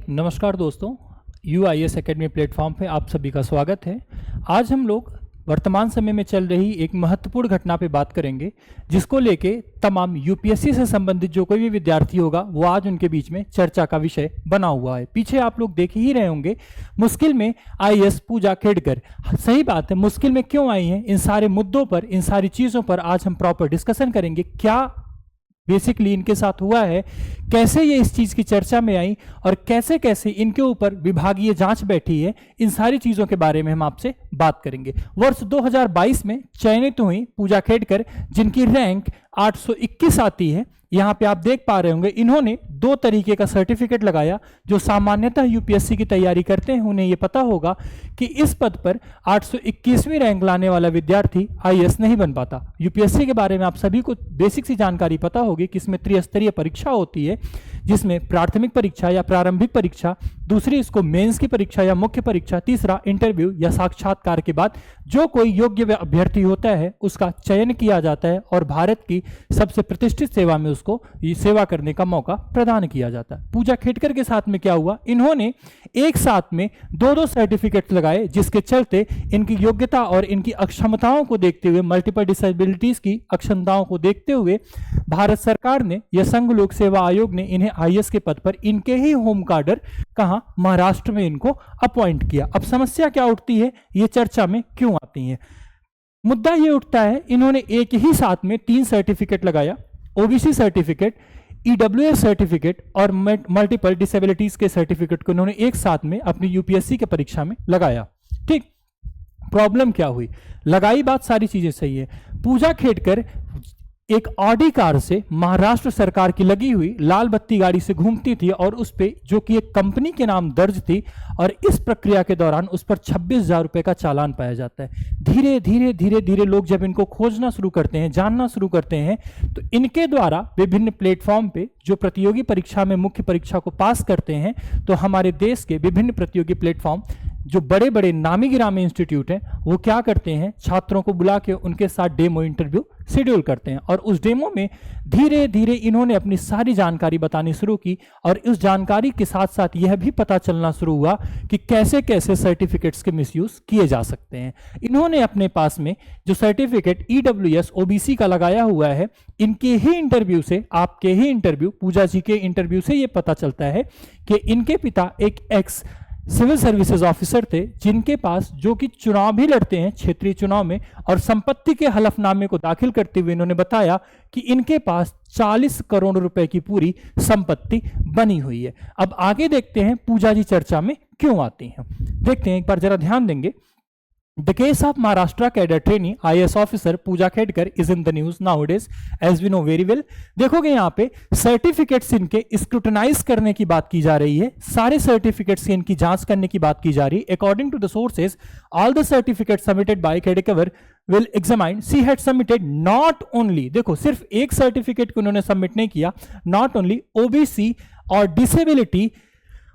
नमस्कार दोस्तों, UIS academy platform पे आप सभी का स्वागत है। आज हम लोग वर्तमान समय में चल रही एक महत्वपूर्ण घटना पे बात करेंगे, जिसको लेके तमाम यूपीएससी से संबंधित जो कोई भी विद्यार्थी होगा वो आज उनके बीच में चर्चा का विषय बना हुआ है। पीछे आप लोग देख ही रहे होंगे, मुश्किल में IAS पूजा खेड़कर। सही बात है, मुश्किल में क्यों आई हैं, इन सारे मुद्दों पर, इन सारी चीज़ों पर आज हम प्रॉपर डिस्कशन करेंगे। क्या बेसिकली इनके साथ हुआ है, कैसे ये इस चीज की चर्चा में आई और कैसे कैसे इनके ऊपर विभागीय जांच बैठी है, इन सारी चीजों के बारे में हम आपसे बात करेंगे। वर्ष 2022 में चयनित हुई पूजा खेड़कर, जिनकी रैंक 821 आती है। यहाँ पे आप देख पा रहे होंगे, इन्होंने दो तरीके का सर्टिफिकेट लगाया। जो सामान्यतः यूपीएससी की तैयारी करते हैं उन्हें यह पता होगा कि इस पद पर 821वीं रैंक लाने वाला विद्यार्थी IAS नहीं बन पाता। यूपीएससी के बारे में आप सभी को बेसिक सी जानकारी पता होगी कि इसमें त्रिस्तरीय परीक्षा होती है, जिसमें प्राथमिक परीक्षा या प्रारंभिक परीक्षा, दूसरी इसको मेंस की परीक्षा या मुख्य परीक्षा, तीसरा इंटरव्यू या साक्षात्कार के बाद जो कोई योग्य अभ्यर्थी होता है उसका चयन किया जाता है और भारत की सबसे प्रतिष्ठित सेवा में उसको ये सेवा करने का मौका प्रदान किया जाता है। पूजा खेड़कर के साथ में क्या हुआ, इन्होंने एक साथ में दो सर्टिफिकेट लगाए, जिसके चलते इनकी योग्यता और इनकी अक्षमताओं को देखते हुए, मल्टीपल डिसेबिलिटीज की अक्षमताओं को देखते हुए भारत सरकार ने या संघ लोक सेवा आयोग ने इन्हें IAS के पद पर इनके ही होम कार्डर कहां, महाराष्ट्र में इनको अपॉइंट किया। अब समस्या क्या उठती है, ये चर्चा में क्यों आती है? मुद्दा ये उठता है, इन्होंने एक ही साथ में 3 सर्टिफिकेट लगाया, OBC सर्टिफिकेट, EWS सर्टिफिकेट और मल्टीपल डिसेबिलिटीज के सर्टिफिकेट को इन्होंने एक साथ में अपनी यूपीएससी की परीक्षा में लगाया। ठीक, प्रॉब्लम क्या हुई? लगाई बात, सारी चीजें सही है। पूजा खेड़कर एक ऑडी कार से महाराष्ट्र सरकार की लगी हुई लाल बत्ती गाड़ी से घूमती थी और उस पे, जो कि एक कंपनी के नाम दर्ज थी, और इस प्रक्रिया के दौरान उस पर 26,000 रुपए का चालान पाया जाता है। धीरे धीरे धीरे धीरे लोग जब इनको खोजना शुरू करते हैं, जानना शुरू करते हैं, तो इनके द्वारा विभिन्न प्लेटफॉर्म पे जो प्रतियोगी परीक्षा में मुख्य परीक्षा को पास करते हैं, तो हमारे देश के विभिन्न प्रतियोगी प्लेटफॉर्म, जो बड़े बड़े नामी गिरामी इंस्टीट्यूट हैं, वो क्या करते हैं, छात्रों को बुला के उनके साथ डेमो इंटरव्यू शेड्यूल करते हैं। और उस डेमो में धीरे धीरे इन्होंने अपनी सारी जानकारी बतानी शुरू की, और उस जानकारी के साथ साथ यह भी पता चलना शुरू हुआ कि कैसे कैसे सर्टिफिकेट्स के मिसयूज किए जा सकते हैं। इन्होंने अपने पास में जो सर्टिफिकेट EWS OBC का लगाया हुआ है, इनके ही इंटरव्यू से, आपके ही इंटरव्यू, पूजा जी के इंटरव्यू से यह पता चलता है कि इनके पिता एक एक्स सिविल सर्विसेज ऑफिसर थे, जिनके पास, जो कि चुनाव भी लड़ते हैं क्षेत्रीय चुनाव में, और संपत्ति के हलफनामे को दाखिल करते हुए इन्होंने बताया कि इनके पास 40 करोड़ रुपए की पूरी संपत्ति बनी हुई है। अब आगे देखते हैं पूजा जी चर्चा में क्यों आती हैं। देखते हैं, एक बार जरा ध्यान देंगे। The case of Maharashtra cadre trainee IAS officer Pooja Khedkar is in the news nowadays, as we know very well। देखोगे यहाँ पे सर्टिफिकेट्स इनके स्क्रूटनाइज करने की बात की जा रही है, सारे सर्टिफिकेट्स इनकी जांच करने की बात की जा रही है। According to the sources, all the certificates submitted by Khedkar will examine। She had submitted not only, देखो सिर्फ एक सर्टिफिकेट को उन्होंने सबमिट नहीं किया, not only OBC और disability,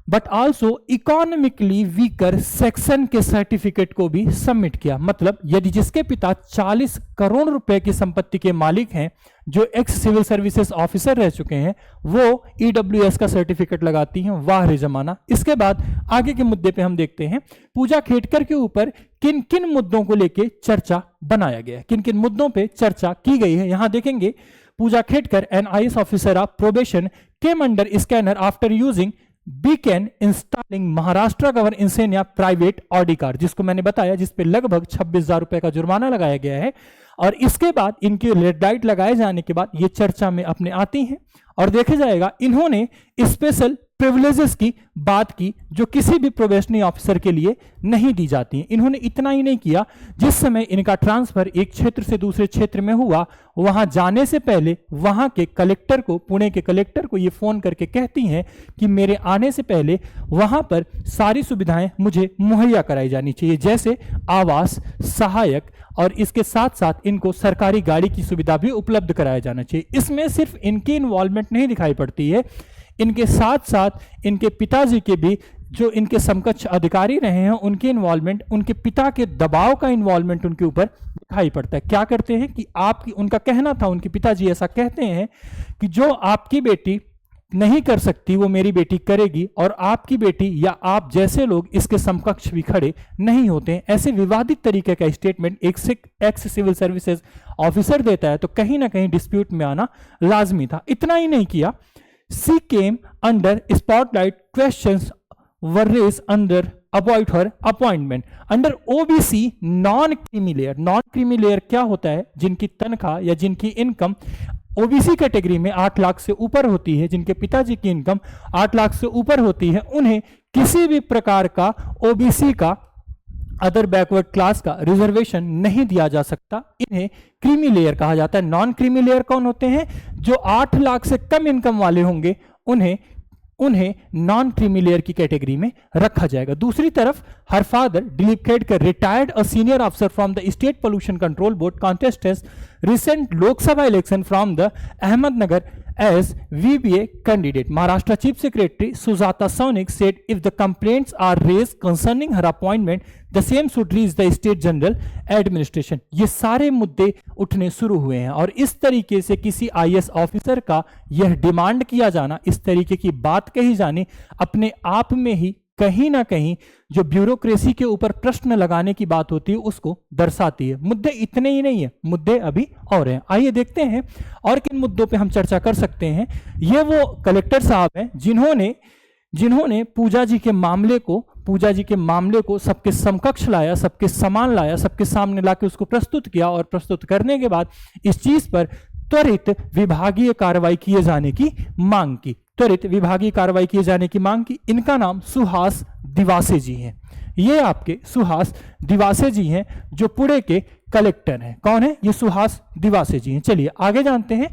but also economically weaker section के सर्टिफिकेट को भी सबमिट किया। मतलब यदि जिसके पिता 40 करोड़ रुपए की संपत्ति के मालिक हैं, जो एक्स सिविल सर्विसेज ऑफिसर रह चुके हैं, वो EWS का सर्टिफिकेट लगाती हैं। वाह रे जमाना। इसके बाद आगे के मुद्दे पे हम देखते हैं, पूजा खेड़कर के ऊपर किन किन मुद्दों को लेके चर्चा बनाया गया, किन किन मुद्दों पे चर्चा की गई है। यहां देखेंगे, Pooja Khedkar an IAS officer of probation came under scanner after using beacon installing Maharashtra govern insignia private Audi car, जिसको मैंने बताया, जिसपे लगभग 26,000 रुपए का जुर्माना लगाया गया है। और इसके बाद इनकी रेड लाइट लगाए जाने के बाद ये चर्चा में अपने आती हैं, और देखा जाएगा इन्होंने स्पेशल प्रिविलेजेस की बात की, जो किसी भी प्रोबेशनरी ऑफिसर के लिए नहीं दी जाती हैं। इन्होंने इतना ही नहीं किया, जिस समय इनका ट्रांसफर एक क्षेत्र से दूसरे क्षेत्र में हुआ, वहां जाने से पहले वहां के कलेक्टर को, पुणे के कलेक्टर को ये फोन करके कहती हैं कि मेरे आने से पहले वहां पर सारी सुविधाएं मुझे मुहैया कराई जानी चाहिए, जैसे आवास, सहायक, और इसके साथ साथ इनको सरकारी गाड़ी की सुविधा भी उपलब्ध कराया जाना चाहिए। इसमें सिर्फ इनकी इन्वॉल्वमेंट नहीं दिखाई पड़ती है, इनके साथ साथ इनके पिताजी के भी, जो इनके समकक्ष अधिकारी रहे हैं, उनकी इन्वॉल्वमेंट, उनके पिता के दबाव का इन्वॉल्वमेंट उनके ऊपर दिखाई पड़ता है। क्या करते हैं कि आपकी, उनका कहना था, उनके पिताजी ऐसा कहते हैं कि जो आपकी बेटी नहीं कर सकती वो मेरी बेटी करेगी, और आपकी बेटी या आप जैसे लोग इसके समकक्ष भी खड़े नहीं होते हैं। ऐसे विवादित तरीके का स्टेटमेंट एक एक्स सिविल सर्विसेज ऑफिसर देता है तो कहीं ना कहीं डिस्प्यूट में आना लाजमी था। इतना ही नहीं किया, she came under spotlight, questions were raised under avoid her appointment under OBC non creamy layer. Non creamy layer क्या होता है? जिनकी तनख्वाह या जिनकी इनकम ओबीसी कैटेगरी में 8 लाख से ऊपर होती है, जिनके पिताजी की इनकम 8 लाख से ऊपर होती है, उन्हें किसी भी प्रकार का ओबीसी का, अदर बैकवर्ड क्लास का रिजर्वेशन नहीं दिया जा सकता। इन्हें क्रीमी लेयर कहा जाता है। नॉन क्रीमी लेयर कौन होते हैं? जो 8 लाख से कम इनकम वाले होंगे उन्हें नॉन क्रीमी लेयर की कैटेगरी में रखा जाएगा। दूसरी तरफ her father Dilip Khedkar, retired a senior अफसर from the state pollution control board, contested recent Lok Sabha election from the Ahmednagar as VBA candidate. Maharashtra Chief Secretary Sujata Sonic said if the complaints are raised concerning her appointment, the same should reach the State General Administration. ये सारे मुद्दे उठने शुरू हुए हैं और इस तरीके से किसी IAS ऑफिसर का यह डिमांड किया जाना, इस तरीके की बात कही जानी, अपने आप में ही कहीं ना कहीं जो ब्यूरोक्रेसी के ऊपर प्रश्न लगाने की बात होती है उसको दर्शाती है। मुद्दे इतने ही नहीं है, मुद्दे अभी और हैं। आइए देखते हैं और किन मुद्दों पे हम चर्चा कर सकते हैं। ये वो कलेक्टर साहब हैं जिन्होंने पूजा जी के मामले को सबके समकक्ष लाया, सबके समान लाया, सबके सामने लाके उसको प्रस्तुत किया और प्रस्तुत करने के बाद इस चीज पर त्वरित विभागीय कार्रवाई किए जाने की मांग की। इनका नाम सुहास दिवासे जी हैं। ये आपके सुहास दिवासे जी हैं जो पुणे के कलेक्टर हैं। कौन है ये? सुहास दिवासे जी हैं। चलिए आगे जानते हैं।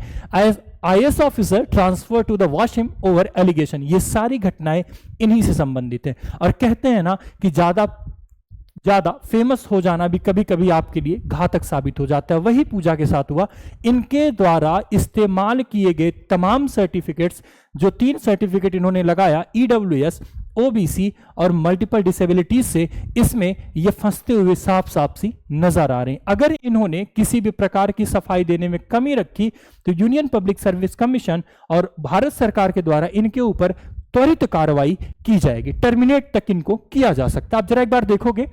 IAS officer transfer to the Washim over allegation. ये सारी घटनाएं इन्हीं से संबंधित है और कहते हैं ना कि ज्यादा फेमस हो जाना भी कभी कभी आपके लिए घातक साबित हो जाता है। वही पूजा के साथ हुआ। इनके द्वारा इस्तेमाल किए गए तमाम सर्टिफिकेट्स, जो 3 सर्टिफिकेट इन्होंने लगाया, EWS, OBC और मल्टीपल डिसेबिलिटीज से, इसमें ये फंसते हुए साफ साफ सी नजर आ रहे हैं। अगर इन्होंने किसी भी प्रकार की सफाई देने में कमी रखी तो यूनियन पब्लिक सर्विस कमीशन और भारत सरकार के द्वारा इनके ऊपर त्वरित कार्रवाई की जाएगी। टर्मिनेट तक इनको किया जा सकता है। आप जरा एक बार देखोगे,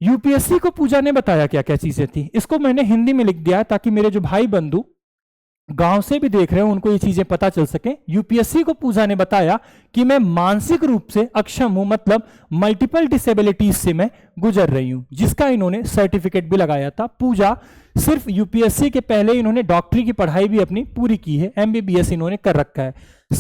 यूपीएससी को पूजा ने बताया क्या क्या चीजें थी। इसको मैंने हिंदी में लिख दिया ताकि मेरे जो भाई बंधु गांव से भी देख रहे हो उनको ये चीजें पता चल सके। यूपीएससी को पूजा ने बताया कि मैं मानसिक रूप से अक्षम हूं, मतलब मल्टीपल डिसेबिलिटीज से मैं गुजर रही हूं, जिसका इन्होंने सर्टिफिकेट भी लगाया था। पूजा सिर्फ यूपीएससी के पहले इन्होंने डॉक्टरी की पढ़ाई भी अपनी पूरी की है, MBBS इन्होंने कर रखा है।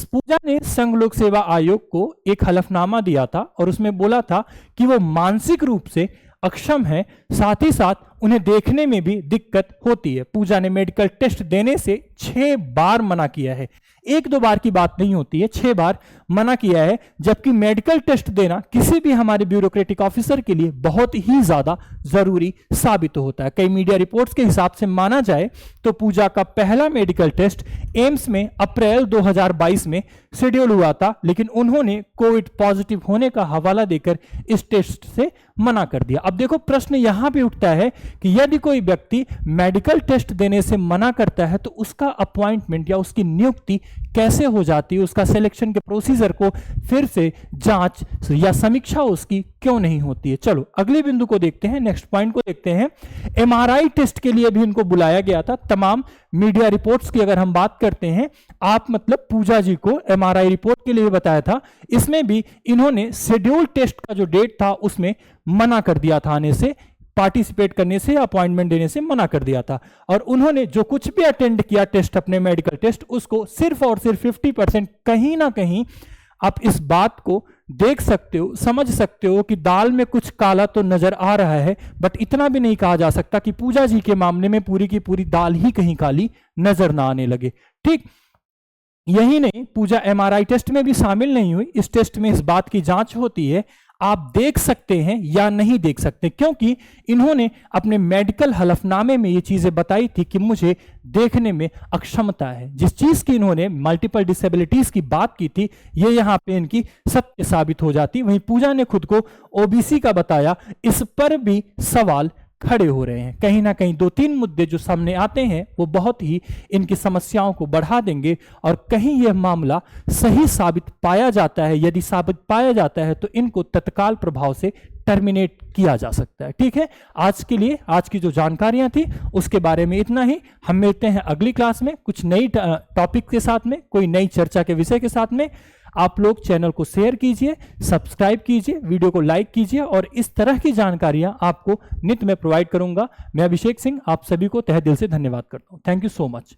पूजा ने संघ लोक सेवा आयोग को एक हलफनामा दिया था और उसमें बोला था कि वो मानसिक रूप से अक्षम है, साथ ही साथ उन्हें देखने में भी दिक्कत होती है। पूजा ने मेडिकल टेस्ट देने से 6 बार मना किया है। 1-2 बार की बात नहीं होती है, 6 बार मना किया है। जबकि मेडिकल टेस्ट देना किसी भी हमारे ब्यूरोक्रेटिक ऑफिसर के लिए बहुत ही ज्यादा जरूरी साबित होता है। कई मीडिया रिपोर्ट्स के हिसाब से माना जाए तो पूजा का पहला मेडिकल टेस्ट एम्स में अप्रैल 2022 में शेड्यूल हुआ था, लेकिन उन्होंने कोविड पॉजिटिव होने का हवाला देकर इस टेस्ट से मना कर दिया। अब देखो प्रश्न यहां भी उठता है कि यदि कोई व्यक्ति मेडिकल टेस्ट देने से मना करता है तो उसका अपॉइंटमेंट या उसकी नियुक्ति कैसे हो जाती है, उसका सिलेक्शन के प्रोसीजर को फिर से जांच या समीक्षा उसकी क्यों नहीं होती है। चलो अगले बिंदु को देखते हैं, नेक्स्ट पॉइंट को देखते हैं। MRI टेस्ट के लिए भी इनको बुलाया गया था। तमाम मीडिया रिपोर्ट्स की अगर हम बात करते हैं, आप मतलब पूजा जी को MRI रिपोर्ट के लिए बताया था। इसमें भी इन्होंने शेड्यूल टेस्ट का जो डेट था उसमें मना कर दिया था, आने से, पार्टिसिपेट करने से, अपॉइंटमेंट देने से मना कर दिया था। और उन्होंने जो कुछ भी अटेंड किया टेस्ट, अपने मेडिकल टेस्ट, उसको सिर्फ और सिर्फ 50%, कहीं ना कहीं आप इस बात को देख सकते हो, समझ सकते हो कि दाल में कुछ काला तो नजर आ रहा है, बट इतना भी नहीं कहा जा सकता कि पूजा जी के मामले में पूरी की पूरी दाल ही कहीं काली नजर ना आने लगे। ठीक, यही नहीं, पूजा MRI टेस्ट में भी शामिल नहीं हुई। इस टेस्ट में इस बात की जांच होती है आप देख सकते हैं या नहीं देख सकते, क्योंकि इन्होंने अपने मेडिकल हलफनामे में ये चीजें बताई थी कि मुझे देखने में अक्षमता है। जिस चीज की इन्होंने मल्टीपल डिसेबिलिटीज की बात की थी, ये यहां पे इनकी सत्य साबित हो जाती। वहीं पूजा ने खुद को OBC का बताया, इस पर भी सवाल खड़े हो रहे हैं। कहीं ना कहीं 2-3 मुद्दे जो सामने आते हैं वो बहुत ही इनकी समस्याओं को बढ़ा देंगे, और कहीं यह मामला सही साबित पाया जाता है, यदि साबित पाया जाता है तो इनको तत्काल प्रभाव से टर्मिनेट किया जा सकता है। ठीक है, आज के लिए आज की जो जानकारियां थी उसके बारे में इतना ही। हम मिलते हैं अगली क्लास में कुछ नई टॉपिक के साथ में, कोई नई चर्चा के विषय के साथ में। आप लोग चैनल को शेयर कीजिए, सब्सक्राइब कीजिए, वीडियो को लाइक कीजिए, और इस तरह की जानकारियां आपको नित्य में प्रोवाइड करूंगा। मैं अभिषेक सिंह आप सभी को तहे दिल से धन्यवाद करता हूं। Thank you so much.